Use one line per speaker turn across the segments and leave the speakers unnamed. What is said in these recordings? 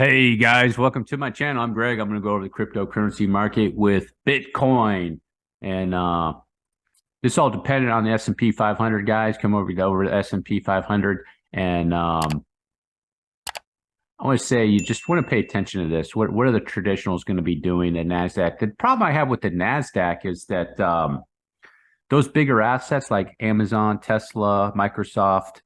Hey guys, welcome to my channel. I'm Greg. I'm going to go over the cryptocurrency market with Bitcoin. And this all dependent on the S&P 500, guys. Come over to S&P 500. And I want to say you just want to pay attention to this. What are the traditionals going to be doing at NASDAQ? The problem I have with the NASDAQ is that those bigger assets like Amazon, Tesla, Microsoft,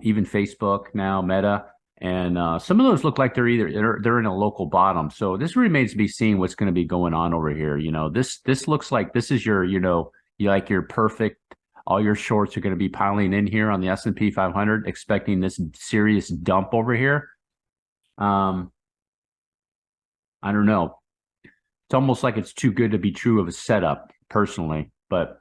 even Facebook now, Meta, and some of those look like they're in a local bottom. So this remains to be seen what's going to be going on over here. This looks like this is your you like your perfect. All your shorts are going to be piling in here on the S&P 500, expecting this serious dump over here. I don't know. It's almost like it's too good to be true of a setup, personally, but.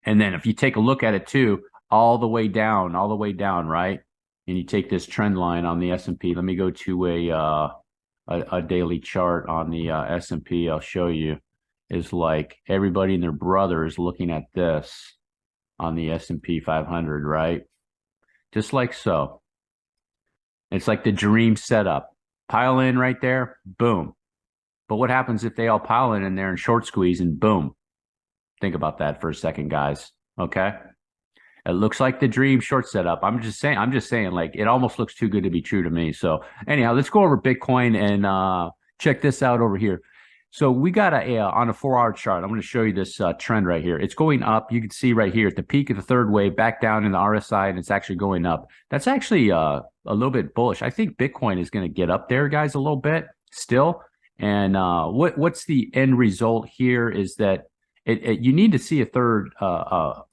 And then if you take a look at it too, all the way down, right? And you take this trend line on the S&P. Let me go to a daily chart on the S&P. I'll show you. Is like everybody and their brother is looking at this on the S&P 500, right? Just like so. It's like the dream setup. Pile in right there, boom. But what happens if they all pile in there and short squeeze and boom? Think about that for a second, guys. Okay. It looks like the dream short setup. I'm just saying, like, it almost looks too good to be true to me. So anyhow, let's go over Bitcoin and check this out over here. So we got on a 4-hour chart. I'm going to show you this trend right here. It's going up. You can see right here at the peak of the third wave, back down in the RSI, and it's actually going up. That's actually a little bit bullish. I think Bitcoin is going to get up there, guys, a little bit still. And what's the end result here is that you need to see a third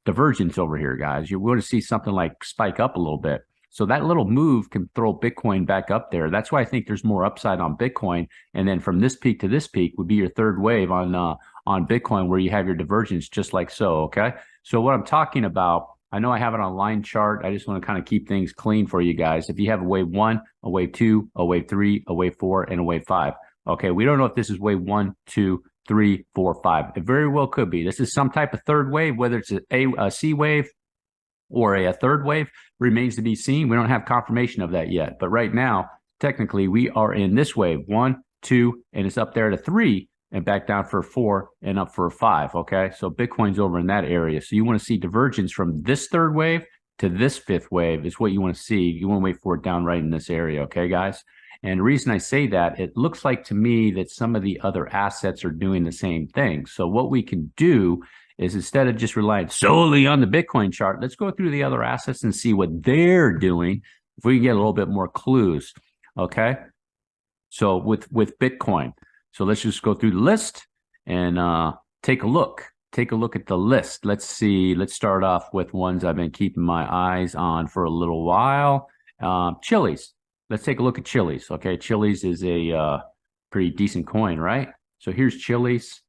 divergence over here, guys. You want to see something like spike up a little bit. So that little move can throw Bitcoin back up there. That's why I think there's more upside on Bitcoin. And then from this peak to this peak would be your third wave on Bitcoin, where you have your divergence just like so, okay? So what I'm talking about, I know I have it on line chart. I just want to kind of keep things clean for you guys. If you have a wave 1, a wave 2, a wave 3, a wave 4, and a wave 5. Okay, we don't know if this is wave 1, 2, 3, 4, 5. It very well could be. This is some type of third wave, whether it's a C wave or a third wave remains to be seen. We don't have confirmation of that yet. But right now, technically, we are in this wave 1, 2, and it's up there to 3 and back down for 4 and up for a 5. Okay, so Bitcoin's over in that area. So you want to see divergence from this third wave to this fifth wave is what you want to see. You want to wait for it down right in this area. Okay, guys. And the reason I say that, it looks like to me that some of the other assets are doing the same thing. So what we can do is, instead of just relying solely on the Bitcoin chart, let's go through the other assets and see what they're doing if we can get a little bit more clues. Okay. So with Bitcoin, so let's just go through the list and take a look. Take a look at the list. Let's see. Let's start off with ones I've been keeping my eyes on for a little while. Chiliz. Let's take a look at Chiliz. Okay, Chiliz is a pretty decent coin, right? So here's Chiliz,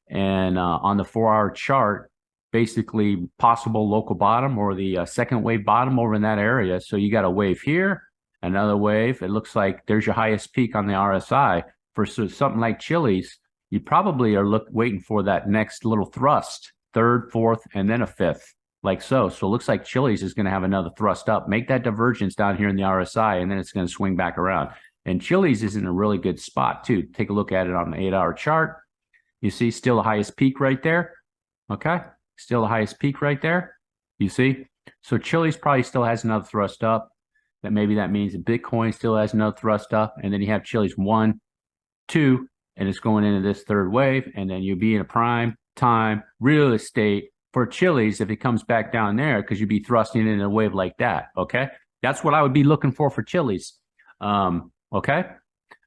and on the 4-hour chart, basically possible local bottom or the second wave bottom over in that area. So you got a wave here, another wave. It looks like there's your highest peak on the RSI. For something like Chiliz, you probably are waiting for that next little thrust, third, fourth, and then a fifth. Like so. So it looks like Chiliz is going to have another thrust up. Make that divergence down here in the RSI, and then it's going to swing back around. And Chiliz is in a really good spot, too. Take a look at it on the 8-hour chart. You see still the highest peak right there. Okay. Still the highest peak right there. You see? So Chiliz probably still has another thrust up. Maybe that means that Bitcoin still has another thrust up. And then you have Chiliz 1, 2, and it's going into this third wave. And then you'll be in a prime time real estate for Chiliz if it comes back down there, because you'd be thrusting in a wave like that. Okay, that's what I would be looking for Chiliz. Okay.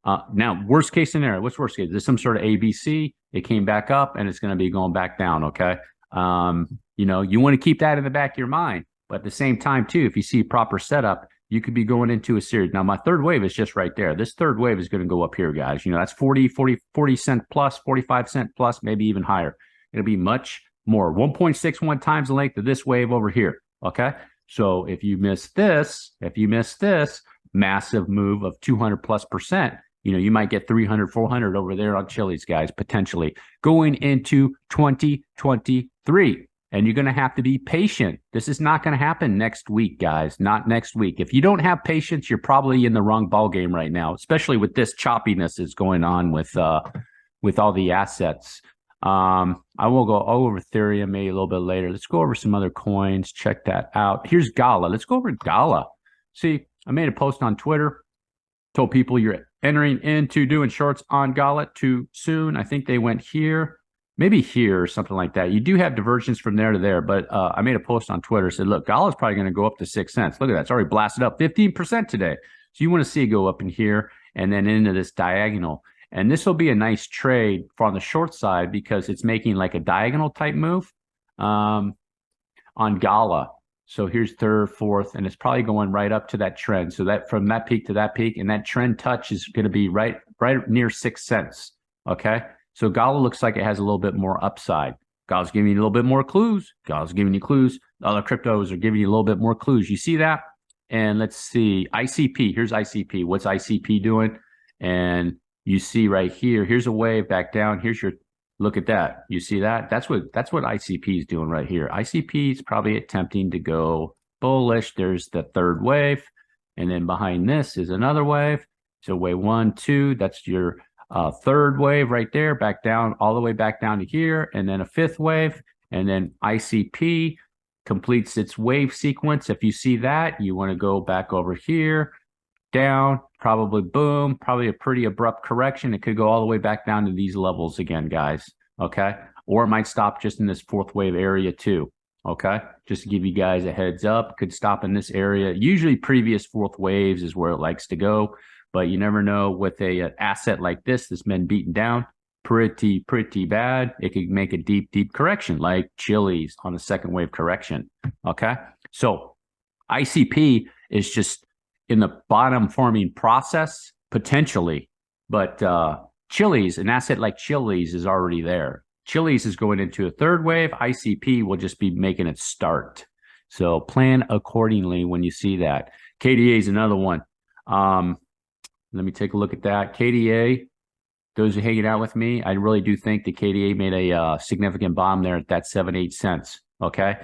Now, worst case scenario. What's worst case? There's some sort of ABC. It came back up and it's going to be going back down. Okay. You want to keep that in the back of your mind, but at the same time too, if you see a proper setup, you could be going into a series. Now, my third wave is just right there. This third wave is going to go up here, guys. That's 40 cent plus, 45 cent plus, maybe even higher. It'll be much more, 1.61 times the length of this wave over here. Okay. So if you miss this, massive move of 200+%, you might get 300, 400 over there on Chiliz, guys, potentially going into 2023. and you're going to have to be patient. This is not going to happen next week, guys. Not next week. If you don't have patience, you're probably in the wrong ball game right now, especially with this choppiness that's going on with all the assets. I will go over Ethereum maybe a little bit later. Let's go over some other coins. Check that out. Here's Gala. Let's go over Gala. See, I made a post on Twitter. Told people you're entering into doing shorts on Gala too soon. I think they went here, maybe here or something like that. You do have divergence from there to there, but I made a post on Twitter. Said, look, Gala is probably going to go up to 6 cents. Look at that. It's already blasted up 15% today. So you want to see it go up in here and then into this diagonal. And this will be a nice trade for on the short side because it's making like a diagonal type move on Gala. So here's third, fourth, and it's probably going right up to that trend. So that from that peak to that peak, and that trend touch is going to be right near 6 cents. Okay. So Gala looks like it has a little bit more upside. Gala's giving you a little bit more clues. Gala's giving you clues. The other cryptos are giving you a little bit more clues. You see that? And let's see. ICP. Here's ICP. What's ICP doing? And you see right here, here's a wave back down. Here's your look at that. You see that? That's what ICP is doing right here. ICP is probably attempting to go bullish. There's the third wave. And then behind this is another wave. So wave 1, 2, that's your third wave right there, back down, all the way back down to here. And then a fifth wave. And then ICP completes its wave sequence. If you see that, you want to go back over here, down, probably boom, probably a pretty abrupt correction. It could go all the way back down to these levels again, guys. Okay. Or it might stop just in this fourth wave area too. Okay. Just to give you guys a heads up, could stop in this area. Usually previous fourth waves is where it likes to go, but you never know with an asset like this that's been beaten down pretty bad. It could make a deep correction like Chili's on a second wave correction. Okay. So ICP is just in the bottom forming process potentially, but Chili's, an asset like Chili's is already there. Chili's is going into a third wave. ICP will just be making it start. So plan accordingly when you see that. KDA is another one. Let me take a look at that. KDA, those who are hanging out with me, I really do think the KDA made a significant bomb there at that 7-8 cents. Okay.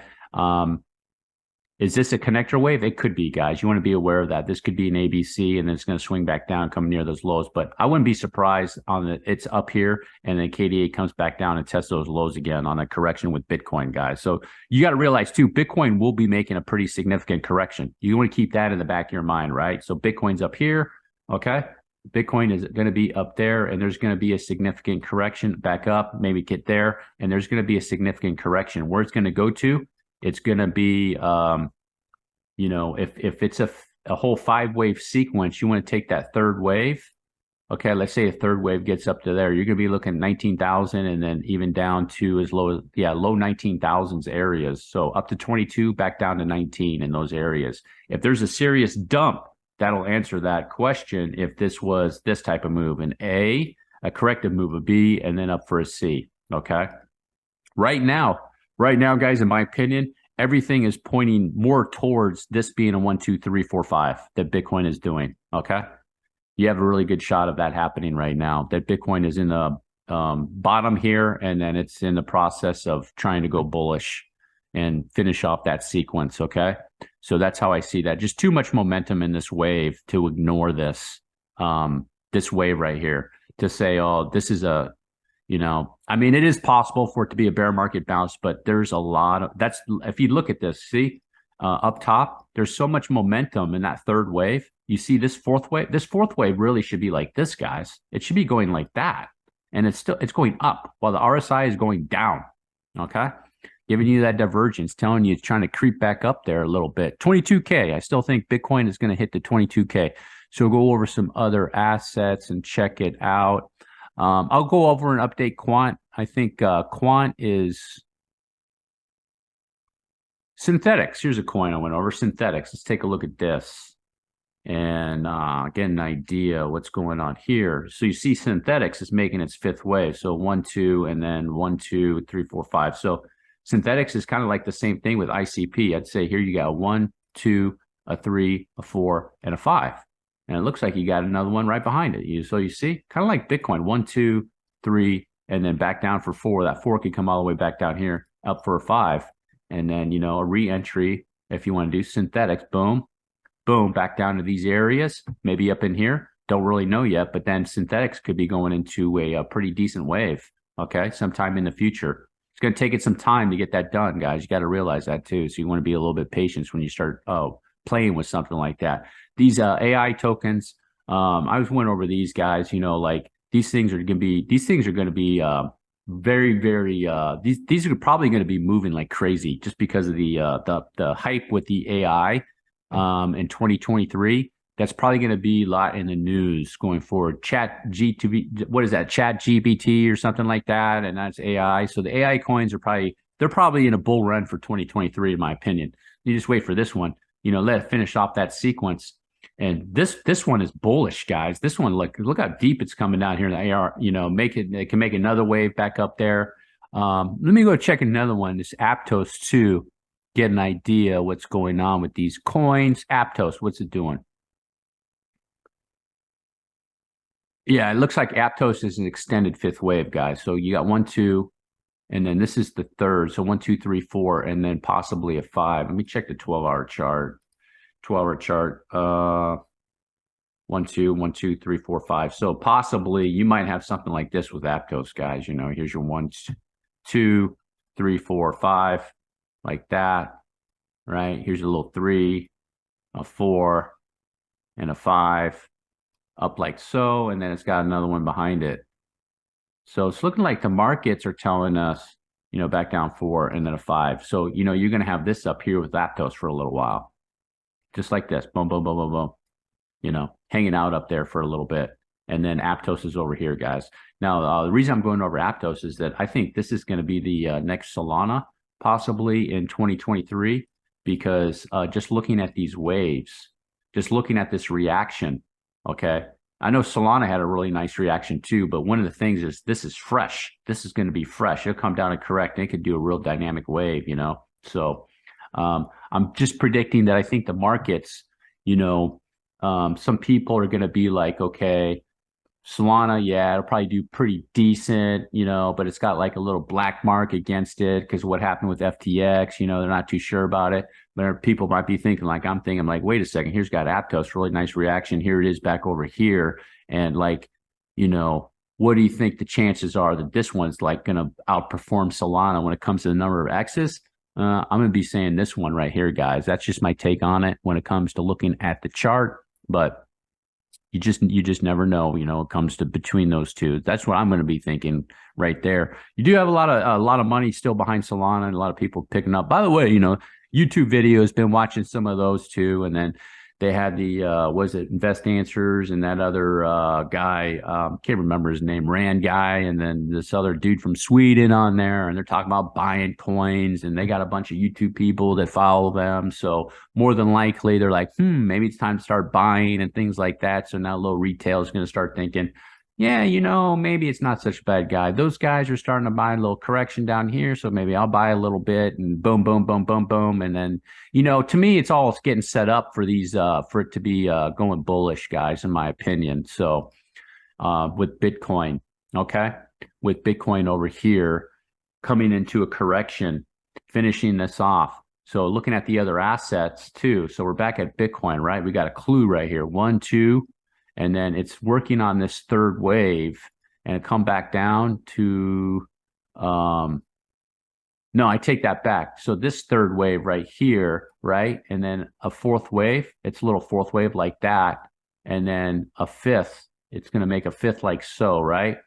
Is this a connector wave? It could be, guys. You want to be aware of that. This could be an ABC, and then it's going to swing back down, come near those lows. But I wouldn't be surprised on it's up here, and then KDA comes back down and tests those lows again on a correction with Bitcoin, guys. So you got to realize, too, Bitcoin will be making a pretty significant correction. You want to keep that in the back of your mind, right? So Bitcoin's up here, okay? Bitcoin is going to be up there, and there's going to be a significant correction back up, maybe get there, and there's going to be a significant correction. Where it's going to go to, it's going to be, you know, if it's a whole 5-wave sequence, you want to take that third wave. Okay, let's say a third wave gets up to there. You're going to be looking at 19,000 and then even down to as low as, low 19,000s areas. So up to 22, back down to 19 in those areas. If there's a serious dump, that'll answer that question if this was this type of move. An A, a corrective move, a B, and then up for a C. Okay. Right now, guys, in my opinion, everything is pointing more towards this being a 1, 2, 3, 4, 5 that Bitcoin is doing. Okay. You have a really good shot of that happening right now, that Bitcoin is in the bottom here, and then it's in the process of trying to go bullish and finish off that sequence. Okay. So that's how I see that. Just too much momentum in this wave to ignore this, this wave right here to say, oh, this is a, you know, I mean, it is possible for it to be a bear market bounce, but there's a lot of that's if you look at this, see up top, there's so much momentum in that third wave. You see this fourth wave. This fourth wave really should be like this, guys. It should be going like that. And it's going up while the RSI is going down. Okay. Giving you that divergence, telling you it's trying to creep back up there a little bit. 22K. I still think Bitcoin is going to hit the 22K. So we'll go over some other assets and check it out. I'll go over and update Quant. I think Quant is Synthetics. Here's a coin I went over. Synthetics. Let's take a look at this and get an idea what's going on here. So you see Synthetics is making its fifth wave. So 1, 2, and then 1, 2, 3, 4, 5. So Synthetics is kind of like the same thing with ICP. I'd say here you got a 1, 2, a 3, a 4, and a 5. And it looks like you got another one right behind it. So you see, kind of like Bitcoin, 1, 2, 3, and then back down for 4. That 4 could come all the way back down here, up for a 5. and then, a re-entry if you want to do synthetics, boom, boom, back down to these areas, maybe up in here. Don't really know yet, but then synthetics could be going into a pretty decent wave, okay, sometime in the future. It's going to take it some time to get that done, guys. You got to realize that too. So you want to be a little bit patient when you start playing with something like that. These AI tokens, I was went over these guys. Like these things are going to be very, very. These are probably going to be moving like crazy just because of the hype with the AI in 2023. That's probably going to be a lot in the news going forward. What is that? Chat GPT or something like that, and that's AI. So the AI coins they're probably in a bull run for 2023, in my opinion. You just wait for this one. Let it finish off that sequence. And this one is bullish, guys. This one, look how deep it's coming down here in the AR. It can make another wave back up there. Let me go check another one. This Aptos too. Get an idea what's going on with these coins. Aptos, what's it doing? Yeah, it looks like Aptos is an extended fifth wave, guys. So you got 1, 2, and then this is the third. So 1, 2, 3, 4, and then possibly a 5. Let me check the 12-hour chart. 12-hour chart. 1, 2, 1, 2, 3, 4, 5. So possibly you might have something like this with Aptos, guys. Here's your 1, 2, 3, 4, 5, like that. Right? Here's a little 3, a 4, and a 5. Up like so, and then it's got another one behind it. So it's looking like the markets are telling us, back down 4 and then a 5. So, you're going to have this up here with Aptos for a little while. Just like this. Boom, boom, boom, boom, boom. Hanging out up there for a little bit. And then Aptos is over here, guys. Now, the reason I'm going over Aptos is that I think this is going to be the next Solana, possibly in 2023, because just looking at these waves, just looking at this reaction, okay. I know Solana had a really nice reaction too, but one of the things is this is fresh. This is going to be fresh. It'll come down and correct, and it could do a real dynamic wave, So I'm just predicting that I think the markets, some people are going to be like, okay, Solana, yeah, it'll probably do pretty decent, but it's got like a little black mark against it because what happened with FTX, they're not too sure about it. But people might be thinking like I'm thinking like, wait a second, here's got Aptos, really nice reaction. Here it is back over here. And like, what do you think the chances are that this one's like going to outperform Solana when it comes to the number of X's? I'm going to be saying this one right here, guys. That's just my take on it when it comes to looking at the chart. But you just never know, it comes to between those two. That's what I'm going to be thinking right there. You do have a lot of money still behind Solana and a lot of people picking up. By the way, YouTube videos, been watching some of those too. And then they had the was it Invest Answers and that other guy, can't remember his name, Rand guy, and then this other dude from Sweden on there, and they're talking about buying coins, and they got a bunch of YouTube people that follow them. So more than likely they're like, maybe it's time to start buying and things like that. So now little retail is going to start thinking, yeah, maybe it's not such a bad guy. Those guys are starting to buy a little correction down here, so maybe I'll buy a little bit, and boom, boom, boom, boom, boom, and then to me, it's all getting set up for these for it to be going bullish, guys, in my opinion. So with Bitcoin, okay, with Bitcoin over here coming into a correction, finishing this off. So looking at the other assets too. So we're back at Bitcoin, right? We got a clue right here. 1, 2. And then it's working on this third wave and it come back down to, no, I take that back. So this third wave right here, right? And then a fourth wave, it's a little fourth wave like that. And then a fifth, it's going to make a fifth like so, right?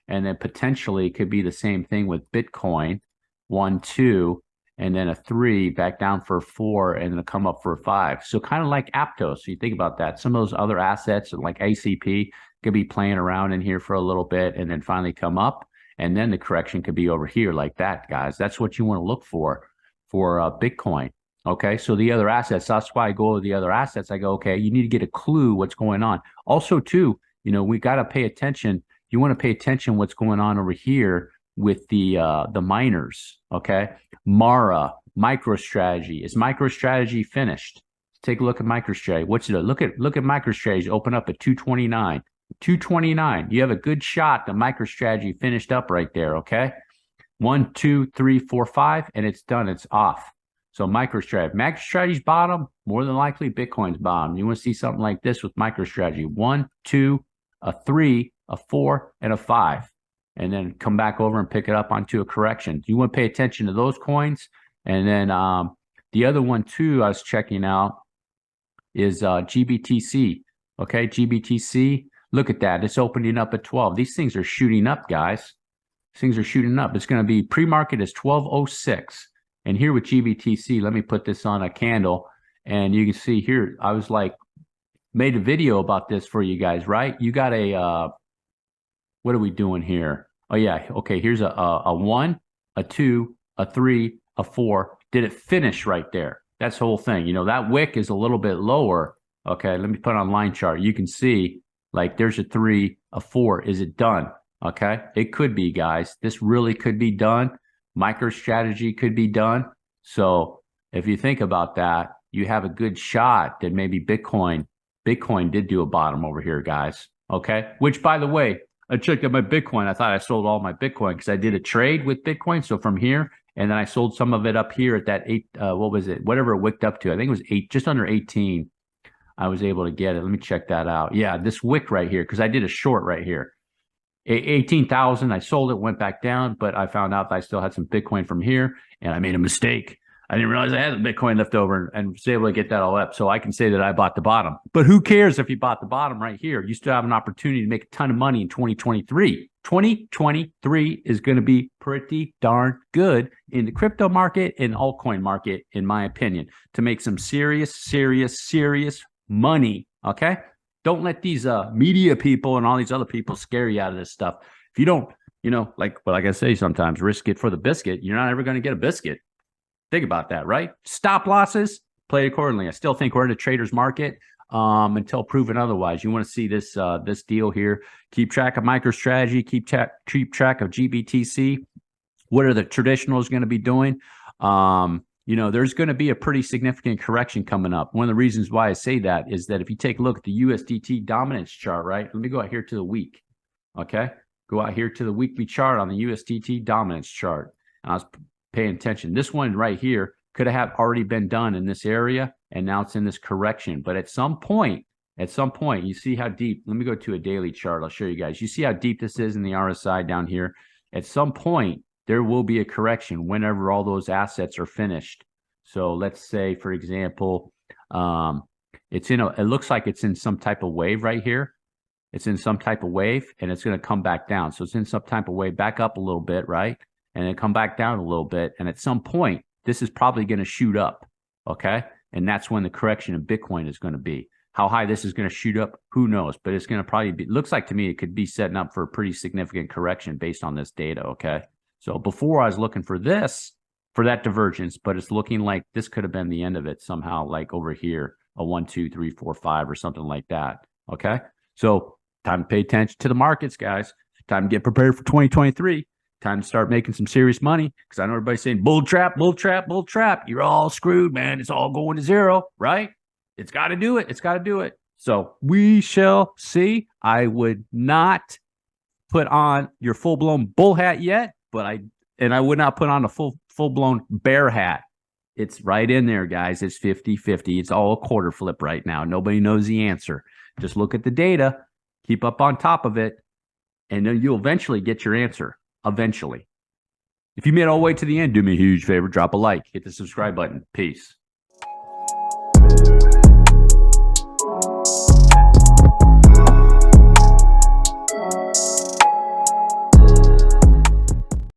And then potentially it could be the same thing with Bitcoin, 1, 2, and then a 3 back down for a 4, and then come up for a 5. So kind of like Aptos. So you think about that. Some of those other assets like ACP could be playing around in here for a little bit and then finally come up. And then the correction could be over here like that, guys. That's what you want to look for Bitcoin. Okay, so the other assets, that's why I go to the other assets. I go, okay, you need to get a clue what's going on. Also, too, we got to pay attention. You want to pay attention what's going on over here with the miners, okay? Mara, MicroStrategy. Is MicroStrategy finished? Take a look at MicroStrategy. What's it? Look at MicroStrategy open up at 229. 229. You have a good shot that MicroStrategy finished up right there, okay? 1, 2, 3, 4, 5, and it's done. It's off. So MicroStrategy's bottom, more than likely Bitcoin's bottom. You want to see something like this with MicroStrategy: 1, 2, a 3, a 4, and a 5, and then come back over and pick it up onto a correction. You want to pay attention to those coins. And then the other one too I was checking out is GBTC. Okay, GBTC. Look at that. It's opening up at 12. These things are shooting up, guys. Things are shooting up. It's going to be pre-market is 1206. And here with GBTC, let me put this on a candle. And you can see here, I was like, made a video about this for you guys, right? You got a, what are we doing here? Oh, yeah. Okay, here's a 1, a 2, a 3, a 4. Did it finish right there? That's the whole thing. You know, that wick is a little bit lower. Okay, let me put on line chart. You can see, like, there's a 3, a 4. Is it done? Okay, it could be, guys. This really could be done. MicroStrategy could be done. So if you think about that, you have a good shot that maybe Bitcoin did do a bottom over here, guys. Okay, which, by the way, I checked out my Bitcoin. I thought I sold all my Bitcoin because I did a trade with Bitcoin. So from here, and then I sold some of it up here at that 8, what was it? Whatever it wicked up to. I think it was 8, just under 18. I was able to get it. Let me check that out. Yeah, this wick right here, because I did a short right here. 18,000. I sold it, went back down, but I found out that I still had some Bitcoin from here, and I made a mistake. I didn't realize I had the Bitcoin left over and was able to get that all up. So I can say that I bought the bottom. But who cares if you bought the bottom right here? You still have an opportunity to make a ton of money in 2023. 2023 is going to be pretty darn good in the crypto market and altcoin market, in my opinion, to make some serious money. Okay? Don't let these media people and all these other people scare you out of this stuff. If you don't, you know, like I say sometimes, risk it for the biscuit, you're not ever going to get a biscuit. Think about that, right? Stop losses, play accordingly. I still think we're in a trader's market until proven otherwise. You want to see this this deal here. Keep track of MicroStrategy. Keep track of GBTC. What are the traditionals going to be doing? You know, there's going to be a pretty significant correction coming up. One of the reasons why I say that is that if you take a look at the USDT dominance chart, right? Let me go out here to the week. Okay, go out here to the weekly chart on the USDT dominance chart. And I was paying attention. This one right here could have already been done in this area, and now it's in this correction. But at some point, you see how deep. Let me go to a daily chart. I'll show you guys. You see how deep this is in the RSI down here. At some point, there will be a correction whenever all those assets are finished. So let's say, for example, it looks like it's in some type of wave right here. It's in some type of wave, and it's going to come back down. So it's in some type of wave, back up a little bit, right? And then come back down a little bit. And at some point, this is probably going to shoot up, okay? And that's when the correction in Bitcoin is going to be. How high this is going to shoot up, who knows? But it's going to probably be, looks like to me, it could be setting up for a pretty significant correction based on this data, okay? So before I was looking for this, for that divergence, but it's looking like this could have been the end of it somehow, like over here, a 1, 2, 3, 4, 5 or something like that, okay? So time to pay attention to the markets, guys. Time to get prepared for 2023. Time to start making some serious money, because I know everybody's saying bull trap, bull trap, bull trap. You're all screwed, man. It's all going to zero, right? It's got to do it. It's got to do it. So we shall see. I would not put on your full-blown bull hat yet, but I would not put on a full-blown bear hat. It's right in there, guys. It's 50-50. It's all a quarter flip right now. Nobody knows the answer. Just look at the data, keep up on top of it, and then you'll eventually get your answer. Eventually. If you made it all the way to the end, do me a huge favor, drop a like, hit the subscribe button. Peace.